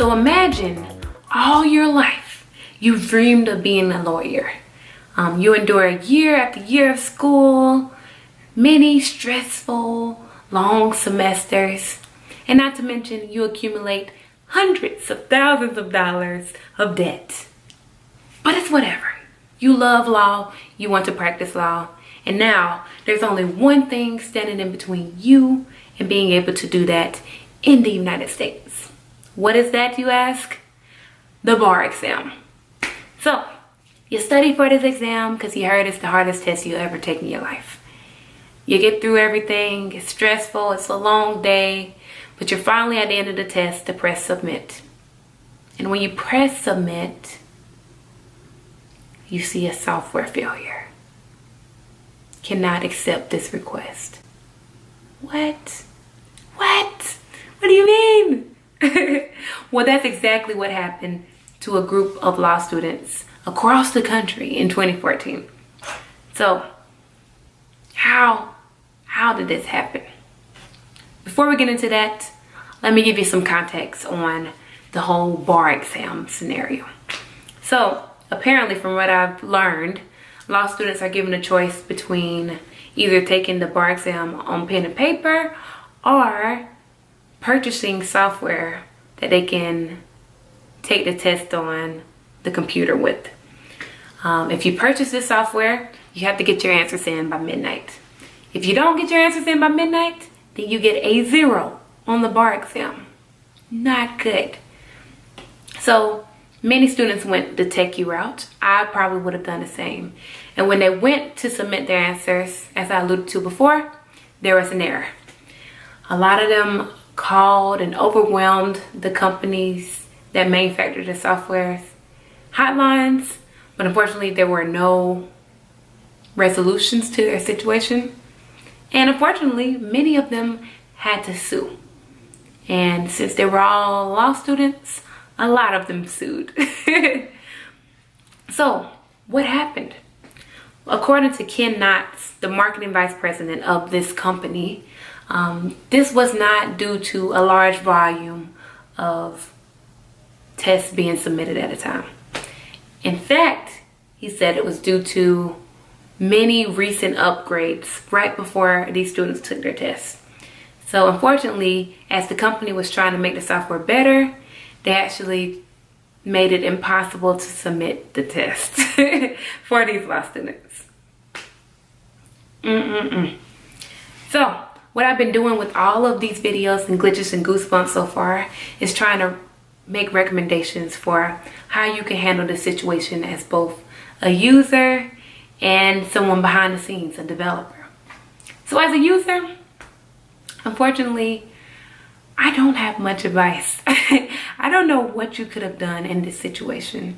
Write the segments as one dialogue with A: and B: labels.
A: So imagine all your life you've dreamed of being a lawyer. You endure year after year of school, many stressful, long semesters, and not to mention you accumulate hundreds of thousands of dollars of debt. But it's whatever. You love law, you want to practice law, and now there's only one thing standing in between you and being able to do that in the United States. What is that, you ask? The bar exam. So, you study for this exam because you heard it's the hardest test you'll ever take in your life. You get through everything, it's stressful, it's a long day, but you're finally at the end of the test to press submit. And when you press submit, you see a software failure. Cannot accept this request. What? What? What do you mean? Well, that's exactly what happened to a group of law students across the country in 2014. So, how did this happen? Before we get into that, let me give you some context on the whole bar exam scenario. So, apparently from what I've learned, law students are given a choice between either taking the bar exam on pen and paper or purchasing software that they can take the test on the computer with. If you purchase this software, you have to get your answers in by midnight. If you don't get your answers in by midnight, then you get a 0 on the bar exam. Not good. So many students went the techie route. I probably would have done the same. And when they went to submit their answers, as I alluded to before, there was an error. A lot of them called and overwhelmed the companies that manufactured the software's hotlines, but unfortunately there were no resolutions to their situation. And unfortunately, many of them had to sue. And since they were all law students, a lot of them sued. So, what happened? According to Ken Knotts, the marketing vice president of this company, this was not due to a large volume of tests being submitted at a time. In fact, he said it was due to many recent upgrades right before these students took their tests. So unfortunately, as the company was trying to make the software better, they actually made it impossible to submit the test for these law students. So what I've been doing with all of these videos and glitches and goosebumps so far is trying to make recommendations for how you can handle this situation as both a user and someone behind the scenes, a developer. So as a user, unfortunately, I don't have much advice. I don't know what you could have done in this situation.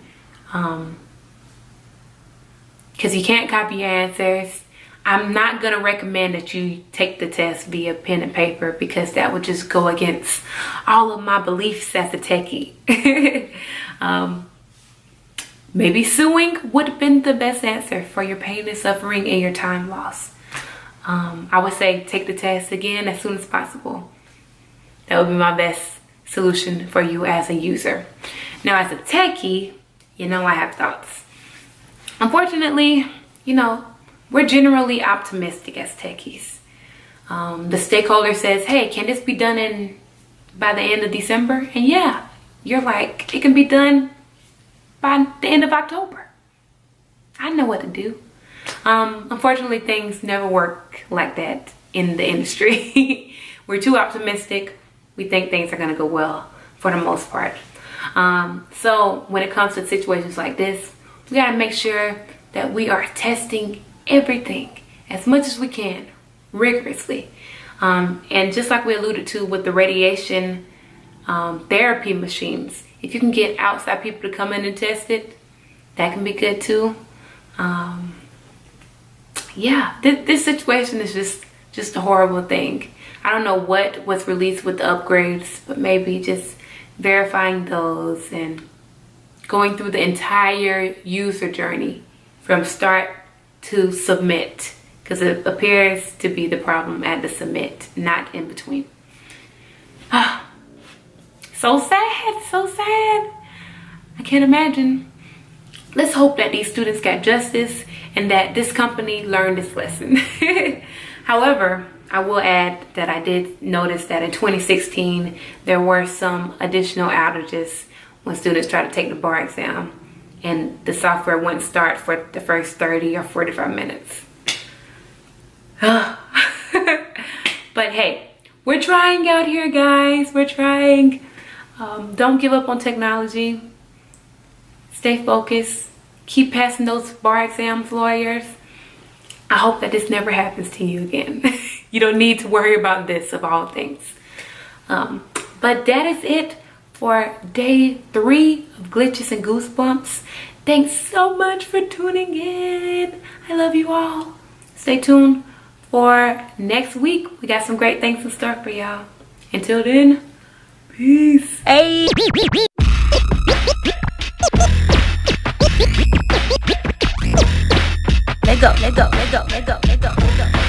A: Because you can't copy your answers. I'm not going to recommend that you take the test via pen and paper because that would just go against all of my beliefs as a techie. Maybe suing would have been the best answer for your pain and suffering and your time loss. I would say take the test again as soon as possible. That would be my best solution for you as a user. Now, as a techie, you know I have thoughts. Unfortunately, you know, we're generally optimistic as techies. The stakeholder says, hey, can this be done by the end of December? And yeah, you're like, it can be done by the end of October. I know what to do. Unfortunately, things never work like that in the industry. We're too optimistic. We think things are gonna go well for the most part. So when it comes to situations like this, we gotta make sure that we are testing everything as much as we can, rigorously. And just like we alluded to with the radiation therapy machines, if you can get outside people to come in and test it, that can be good too. Yeah, this situation is just a horrible thing. I don't know what was released with the upgrades, but maybe just verifying those and going through the entire user journey from start to submit, because it appears to be the problem at the submit, not in between. So sad, so sad. I can't imagine. Let's hope that these students got justice and that this company learned its lesson. However, I will add that I did notice that in 2016, there were some additional outages when students tried to take the bar exam and the software wouldn't start for the first 30 or 45 minutes. But hey, we're trying out here, guys. We're trying. Don't give up on technology. Stay focused. Keep passing those bar exams, lawyers. I hope that this never happens to you again. You don't need to worry about this of all things. But that is it for day 3 of Glitches and Goosebumps. Thanks so much for tuning in. I love you all. Stay tuned for next week. We got some great things in store for y'all. Until then, peace.
B: Hey. Let go, let go, let go, let go, let go, let go.